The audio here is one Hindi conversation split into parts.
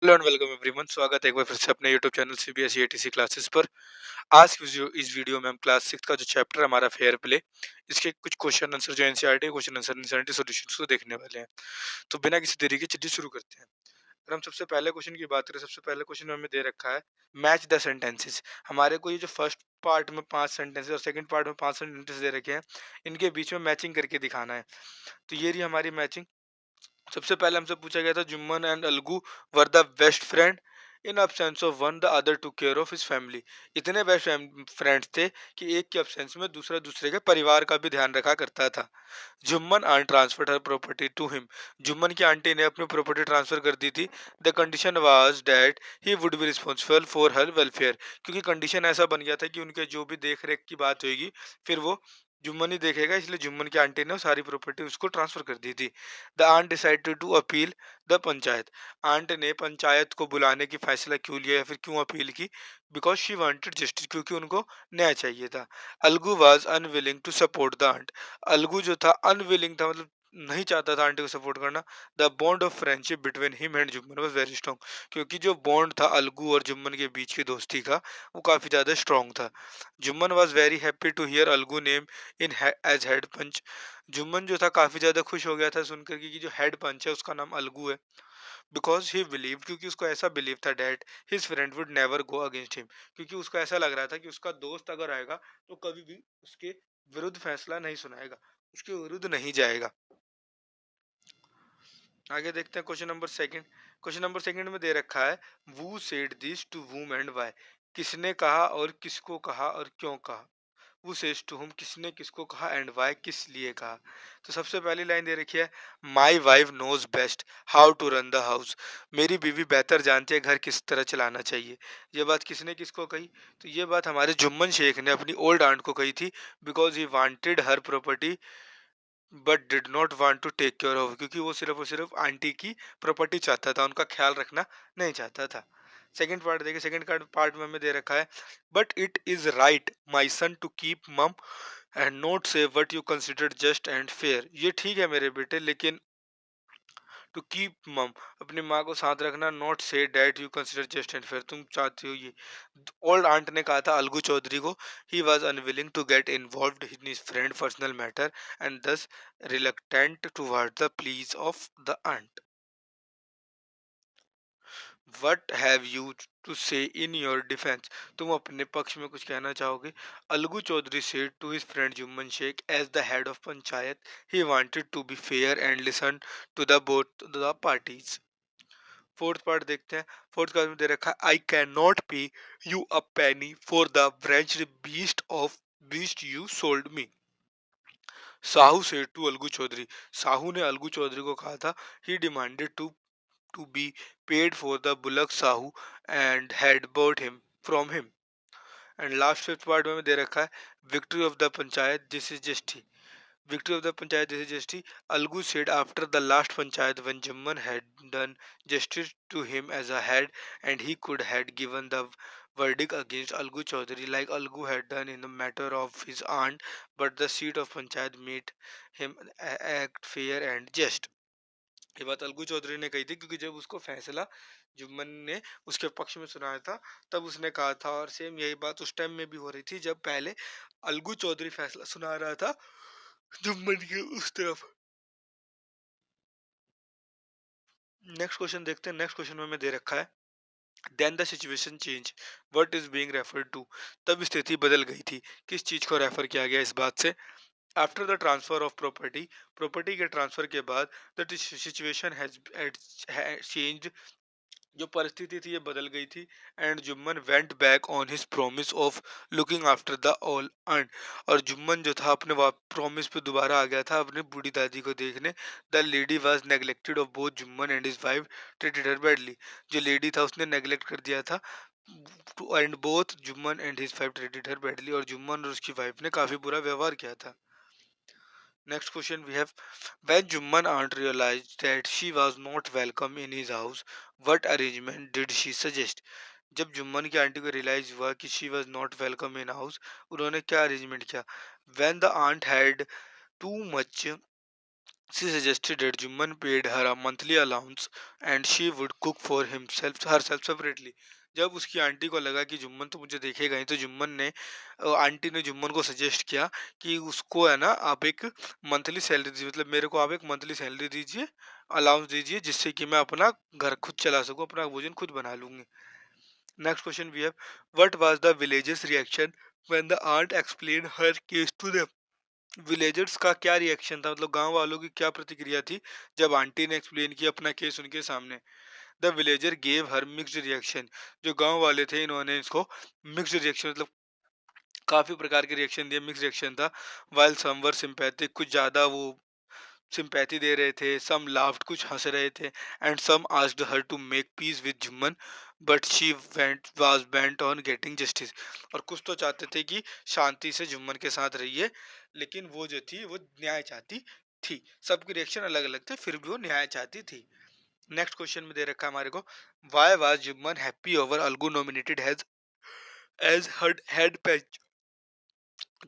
Hello and welcome everyone. स्वागत है एक बार फिर से अपने YouTube channel CBSE ATC classes पर। आज की इस वीडियो में हम क्लास 6 का जो चैप्टर हमारा फेयर प्ले, इसके कुछ क्वेश्चन आंसर जो NCERT question answer NCERT solutions को देखने वाले हैं। तो बिना किसी देरी के चलिए शुरू करते हैं। अगर हम सबसे पहले क्वेश्चन की बात करें, सबसे पहले क्वेश्चन में हमें दे रखा है मैच द सेंटेंसेस। हमारे को ये जो फर्स्ट पार्ट में 5 सेंटेंसेस और सेकंड पार्ट में 5 सेंटेंसेस दे रखे हैं, इनके बीच में मैचिंग करके दिखाना है। तो ये रही हमारी मैचिंग। सबसे पहले हमसे पूछा गया था, Jumman and Algu were the best friend in absence of one the other to care of his family. इतने बेस्ट फ्रेंड्स थे कि एक के अब्सेंस में दूसरा दूसरे के परिवार का भी ध्यान रखा करता था। Jumman aunt transferred her property to him. Jumman की आंटी ने अपनी प्रॉपर्टी ट्रांसफर कर दी थी। The condition was that he would be responsible for her welfare. क्योंकि कंडीशन ऐसा बन गया था कि उनके जो भी देख रेख की बात होगी, फिर वो जुम्मन ही देखेगा, इसलिए जुम्मन की आंटी ने वो सारी प्रॉपर्टी उसको ट्रांसफर कर दी थी। The aunt decided to appeal the panchayat. Aunt ने पंचायत को बुलाने की फैसला क्यों लिया या फिर क्यों अपील की? बिकॉज शी वांटेड जस्टिस, क्योंकि उनको न्याय चाहिए था। Algu was unwilling to support the aunt. Algu जो था अनविलिंग था, मतलब नहीं चाहता था आंटी को सपोर्ट करना। The bond of friendship between him and Jumman was very strong. क्योंकि जो बॉन्ड था अलगू और जुम्मन के बीच की दोस्ती का, वो काफी ज्यादा स्ट्रॉन्ग था। Jumman was very happy to hear Algu name in as head panch. Jumman जो था काफी ज्यादा खुश हो गया था सुनकर कि जो हेड पंच है उसका नाम अलगू है। बिकॉज ही बिलीव, क्योंकि उसको ऐसा बिलीव था that his friend would never go against him. क्योंकि उसको ऐसा लग रहा था कि उसका दोस्त अगर आएगा तो कभी भी उसके विरुद्ध फैसला नहीं सुनाएगा, उसके विरुद्ध नहीं जाएगा। आगे देखते हैं question number second. Question number second में दे रखा है, who said this to whom and why. किसने कहा और किसको कहा और क्यों कहा? वो सेज टू हुम, किसने किसको कहा, एंड वाई, किस लिए कहा? तो सबसे पहली लाइन दे रखी है, my wife knows best how to run the house. मेरी बीवी बेहतर जानती है घर किस तरह चलाना चाहिए। ये बात किसने किसको कही? तो ये बात हमारे जुम्मन शेख ने अपनी ओल्ड आंट को कही थी। Because he wanted her property but did not want to take care of. क्योंकि वो सिर्फ और सिर्फ आंटी की प्रॉपर्टी चाहता था, उनका ख्याल रखना नहीं चाहता था। सेकंड पार्ट देखिए, सेकंड पार्ट में हमें दे रखा है, but it is right my son to keep mum and not say what you consider just and fair. ये ठीक है मेरे बेटे, लेकिन टू कीप मम, अपनी माँ को साथ रखना, not say that you consider just and fair, तुम चाहती हो ये। ओल्ड आंट ने कहा था अलगू चौधरी को, he was unwilling to get involve in his friend personal matter and thus reluctant toward the plea of the aunt. What have you to say in your defence. तुम अपने पक्ष में कुछ कहना चाहोगे? Algu Chaudhary said to his friend Jumman Shaikh as the head of panchayat he wanted to be fair and listen to the both the parties. Fourth part देखते हैं। फोर्थ पार्ट में दे रखा है, I can not pay you a penny for the branched beast you sold me. Sahu said to Algu Chaudhary. Sahu ने अलगू चौधरी को कहा था, he demanded to be paid for the bullock Sahu and had bought him from him। And last fifth part में दे रखा है, victory of the panchayat this is justice. Victory of the Panchayat this is Justice. Algu said after the last Panchayat, when Jamman had done justice to him as a head and he could had given the verdict against Algu Chaudhary like Algu had done in the matter of his aunt, but the seat of Panchayat made him act fair and just। ये बात अलगू चौधरी ने कही थी, क्योंकि जब उसको फैसला जुम्मन ने उसके पक्ष में सुनाया था, तब उसने कहा था, और सेम यही बात उस टाइम में भी हो रही थी जब पहले अलगू चौधरी फैसला सुना रहा था जुम्मन के उस तरफ। नेक्स्ट क्वेश्चन देखते हैं। नेक्स्ट क्वेश्चन में हमें दे रखा है, then the situation change what is being referred to. तब स्थिति बदल गई थी, किस चीज को रेफर किया गया इस बात से? After the transfer of property, property के ट्रांसफर के बाद, द सिचुएशन हैज चेंज्ड, जो परिस्थिति थी ये बदल गई थी। And Jumman went back on his promise of looking after the all earn. और जुम्मन जो था अपने प्रॉमिस पे दोबारा आ गया था अपनी बूढ़ी दादी को देखने। The lady was neglected of both Jumman and his wife treated her badly. जो लेडी था उसने नेग्लेक्ट कर दिया था, and both Jumman and his wife treated her badly, और जुम्मन और उसकी वाइफ ने काफी बुरा व्यवहार किया था। Next question we have, when Jumman aunt realized that she was not welcome in his house, what arrangement did she suggest? जब जुम्मन की आंटी को रियलाइज हुआ कि she was not welcome in house, उन्होंने क्या अरेंजमेंट किया? When the aunt had too much She suggested that Jumman paid her a monthly allowance and she would cook for himself herself separately. जब उसकी आंटी को लगा कि जुम्मन तो मुझे देखेगा ही, तो जुम्मन ने आंटी ने जुम्मन को सजेस्ट किया कि उसको है ना आप एक मंथली सैलरी दीजिए, मतलब मेरे को आप एक मंथली सैलरी दीजिए, अलाउंस दीजिए, जिससे कि मैं अपना घर खुद चला सकूं, अपना भोजन खुद बना लूंगी। Next question we have, what was the villagers reaction when the aunt explain her case to them. Villagers का क्या रिएक्शन था, मतलब गांव वालों की क्या प्रतिक्रिया थी जब आंटी ने एक्सप्लेन किया अपना केस उनके सामने। The villager gave her mixed reaction. जो गांव वाले थे इन्होंने इसको मिक्स्ड रिएक्शन, मतलब काफी प्रकार के रिएक्शन दिए, मिक्स रिएक्शन था। वाइल सम वर सिंपैथिक, कुछ ज्यादा वो सिंपैथी दे रहे थे, सम लाफ्ड, कुछ हंस रहे थे, and some asked her to make peace with Jumman but she went was bent on getting justice. और कुछ तो चाहते थे कि शांति से जुम्मन के साथ रहिए, लेकिन वो जो थी वो न्याय चाहती थी। सबकी रिएक्शन अलग अलग थे, फिर भी वो न्याय चाहती थी। नेक्स्ट क्वेश्चन में दे रखा है हमारे को, why was Jumman happy over Algu nominated as head पेच।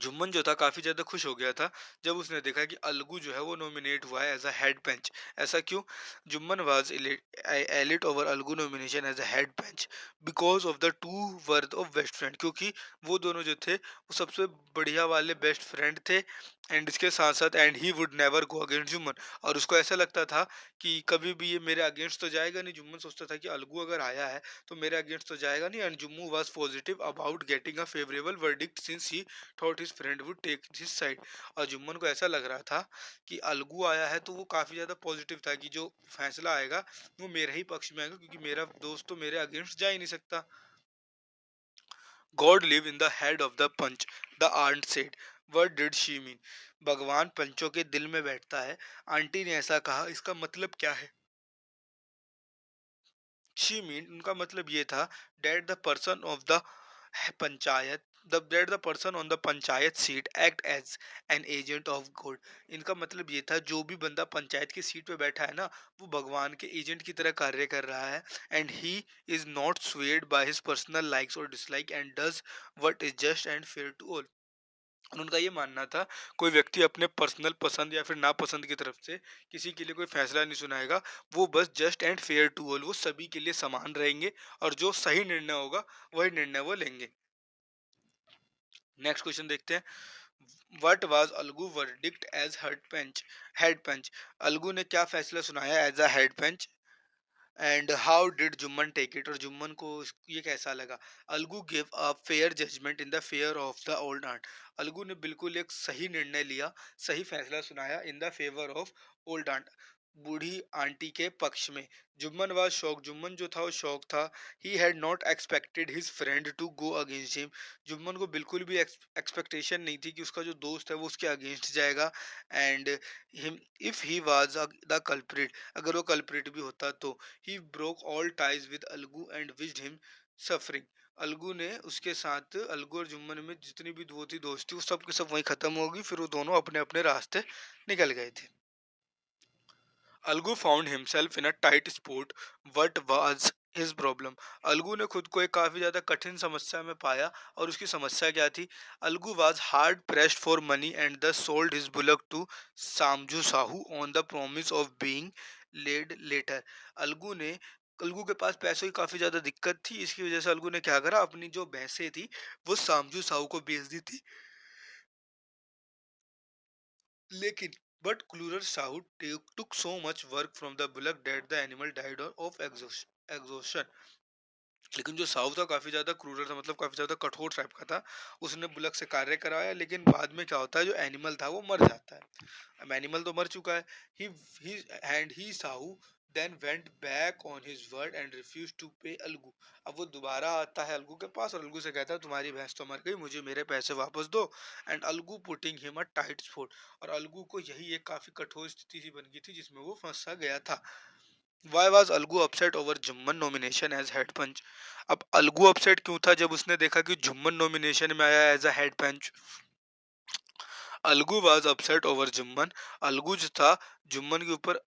जुम्मन जो था काफी ज्यादा खुश हो गया था जब उसने देखा कि अलगू जो है वो नॉमिनेट हुआ है एज अ हेड बेंच। ऐसा क्यों? Jumman was elated over Algu nomination as a head bench because of the two worth of best friend, क्योंकि वो दोनों जो थे वो सबसे बढ़िया वाले बेस्ट फ्रेंड थे। एंड इसके साथ साथ and he would never go against Jumman, और उसको ऐसा लगता था कि कभी भी ये मेरे अगेंस्ट तो जाएगा नहीं। जुम्मन सोचता था कि अलगू अगर आया है तो मेरे अगेंस्ट तो जाएगा नहीं। And Jumman was positive about getting a favorable verdict since he thought his friend would take his side. और जुम्मन को ऐसा लग रहा था कि अलगू आया है, तो वो काफी ज्यादा पॉजिटिव था कि जो फैसला आएगा वो मेरे ही पक्ष में आएगा, क्योंकि मेरा दोस्त तो मेरे अगेंस्ट जा ही नहीं सकता। God live in the head of the panch, the aunt said. What did she mean? भगवान पंचों के दिल में बैठता है, आंटी ने ऐसा कहा, इसका मतलब क्या है? शी मीन, उनका मतलब ये था, that the person of the panchayat that the person on the panchayat seat act as an agent of God। इनका मतलब ये था जो भी बंदा पंचायत की सीट पे बैठा है ना, वो भगवान के एजेंट की तरह कार्य कर रहा है। And he is not swayed by his personal likes or dislike and does what is just and fair to all। और उनका ये मानना था, कोई व्यक्ति अपने पर्सनल पसंद या फिर नापसंद की तरफ से किसी के लिए कोई फैसला नहीं सुनाएगा। वो बस just and fair to all, वो सभी के लिए समान रहेंगे, और जो सही निर्णय होगा वही निर्णय वो लेंगे। नेक्स्ट क्वेश्चन देखते हैं, what was Algu verdict as head panch. Algu ने क्या फैसला सुनाया as a head panch, and how did Jumman take it, और जुम्मन को ये कैसा लगा? Algu give a fair judgment in the fair of the old aunt. Algu ने बिल्कुल एक सही निर्णय लिया, सही फैसला सुनाया in the favour of old aunt, बूढ़ी आंटी के पक्ष में। जुम्मन वाज शॉक, जुम्मन जो था वो शॉक था। He had not expected his friend to go against him. Jumman को बिल्कुल भी एक्सपेक्टेशन नहीं थी कि उसका जो दोस्त है वो उसके अगेंस्ट जाएगा। And him if he was the culprit, अगर वो कल्प्रिट भी होता तो he broke all ties with Algu and wished him suffering। Algu ने उसके साथ, अलगू और जुम्मन में जितनी भी वो थी दोस्ती, वो सब के सब वहीं खत्म होगी, फिर वो दोनों अपने अपने रास्ते निकल गए थे। Algu found himself in a tight spot, what was his problem. Algu ने खुद को एक काफी ज्यादा कठिन समस्या में पाया, और उसकी समस्या क्या थी? Algu was hard pressed for money and the sold his bullock to Samju Sahu on the promise of being laid later. Algu ने अलगू के पास पैसों की काफी ज्यादा दिक्कत थी, इसकी वजह से अलगू ने क्या करा, अपनी जो भैंसें थी वो सामजू साहू को बेच दी थी। लेकिन but Klurer Sahu took so much work from the bullock that the animal died of exhaustion। लेकिन जो साहू था काफी ज्यादा क्रूरर था, मतलब काफी ज्यादा कठोर टाइप का था। उसने बुलक से कार्य कराया, लेकिन बाद में क्या होता है, जो एनिमल था वो मर जाता है। अब एनिमल तो मर चुका है। He and he Sahu then went back on his word and refuse to pay Algu. अब वो दोबारा आता है अलगू के पास, और अलगू से कहता है तुम्हारी भैंस तो मर गई, मुझे मेरे पैसे वापस दो। And Algu putting him a tight spot, और अलगू को यही एक काफी कठोर स्थिति सी बन गई थी जिसमें वो फंसा गया था। Why was Algu upset over Jumman nomination as head panch? अब अलगू अपसेट क्यों था जब उसने देखा कि जुम्मन नॉमिनेशन में आया as a head panch? Algu was upset over Jumman. Algu जो था जुम्मन के ऊपर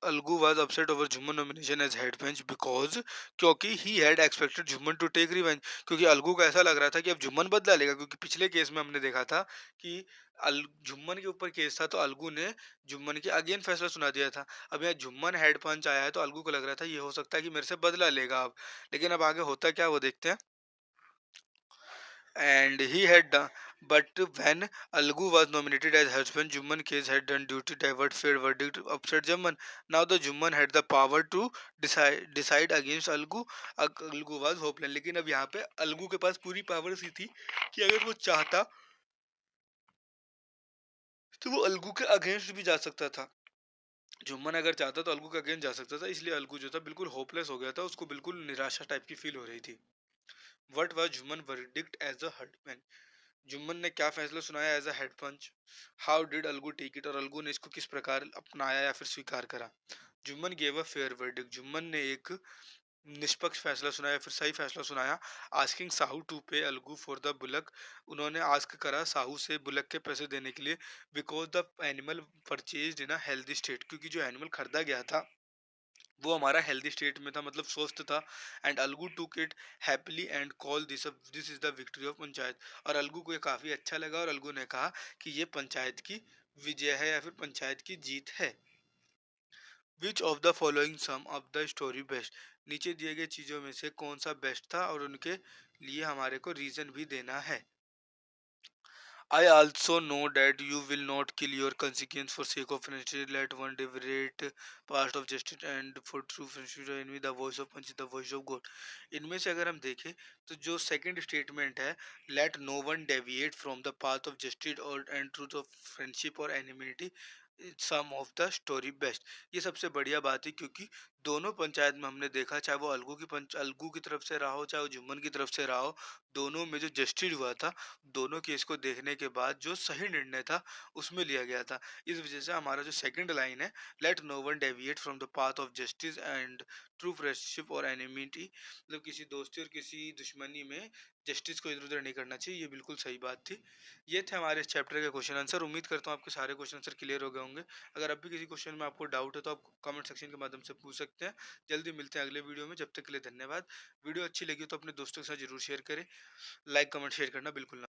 Algu was upset over Juman nomination as head bench because क्योंकि he had expected Juman to take revenge, क्योंकि अलगू को ऐसा लग रहा था कि अब जुम्मन बदला लेगा, क्योंकि पिछले केस में हमने देखा था कि जुम्मन के ऊपर केस था तो अलगू ने जुम्मन के अगेन फैसला सुना दिया था। अब यहाँ जुम्मन हेड पंच आया है तो अलगू को लग रहा था ये हो सकता है कि मेरे से बदला लेगा अब, लेकिन अब आगे होता क्या वो देखते हैं। And he had done, but when Algu was nominated as husband, Jumman case had done duty, divert fair verdict, upset Jumman. Now the Jumman had the power to decide against Algu. Algu was hopeless, लेकिन अब यहाँ पे अलगू के पास पूरी पावर सी थी कि अगर वो चाहता तो वो अलगू के अगेंस्ट भी जा सकता था। जुम्मन अगर चाहता तो अलगू के अगेंस्ट जा सकता था, इसलिए अलगू जो था बिल्कुल होपलेस हो गया था, उसको बिल्कुल निराशा टाइप की फील हो रही थी। What was Jumman verdict as a headman, Jumman ने क्या फैसला सुनाया as a head panch. How did Algu take it, और अलगू ने इसको किस प्रकार अपनाया या फिर स्वीकार करा। Jumman gave a fair verdict, Jumman ने एक निष्पक्ष फैसला सुनाया, फिर सही फैसला सुनाया। Asking Sahu to pay Algu for the bullock, उन्होंने आस्क करा साहू से बुलक के पैसे देने के लिए। Because the animal purchase in a healthy state, क्योंकि जो एनिमल खरीदा गया था वो हमारा हेल्दी स्टेट में था, मतलब स्वस्थ था। And Algu took it happily and call this is the victory of panchayat, और अलगू को ये काफी अच्छा लगा और अलगू ने कहा कि ये पंचायत की विजय है या फिर पंचायत की जीत है। Which of the following sum of the story best, नीचे दिए गए चीजों में से कौन सा बेस्ट था और उनके लिए हमारे को रीजन भी देना है। I also know that you will not kill your consequence for sake of friendship. Let one deviate past of justice and for true friendship and enemy the voice of punch the voice of God. इनमें से अगर हम देखें तो जो सेकंड स्टेटमेंट है, let no one deviate from the path of justice or and truth of friendship or enmity, sum of the story best, ये सबसे बढ़िया बात है, क्योंकि दोनों पंचायत में हमने देखा, चाहे वो अलगू की तरफ से रहा हो चाहे वो जुम्मन की तरफ से रहा हो, दोनों में जो जस्टिस हुआ था, दोनों केस को देखने के बाद जो सही निर्णय था उसमें लिया गया था। इस वजह से हमारा जो सेकंड लाइन है, let no one deviate from the path of justice and true friendship और एनिमिटी, मतलब किसी दोस्ती और किसी दुश्मनी में जस्टिस को इधर उधर नहीं करना चाहिए, ये बिल्कुल सही बात थी। ये थे हमारे इस चैप्टर के क्वेश्चन आंसर। उम्मीद करता हूँ आपके सारे क्वेश्चन आंसर क्लियर हो गए होंगे। अगर अब भी किसी क्वेश्चन में आपको डाउट है तो आप कमेंट सेक्शन के माध्यम से पूछ सकते हैं। जल्दी मिलते हैं अगले वीडियो में, जब तक के लिए धन्यवाद। वीडियो अच्छी लगी तो अपने दोस्तों के साथ जरूर शेयर करें। लाइक कमेंट शेयर करना बिल्कुल ना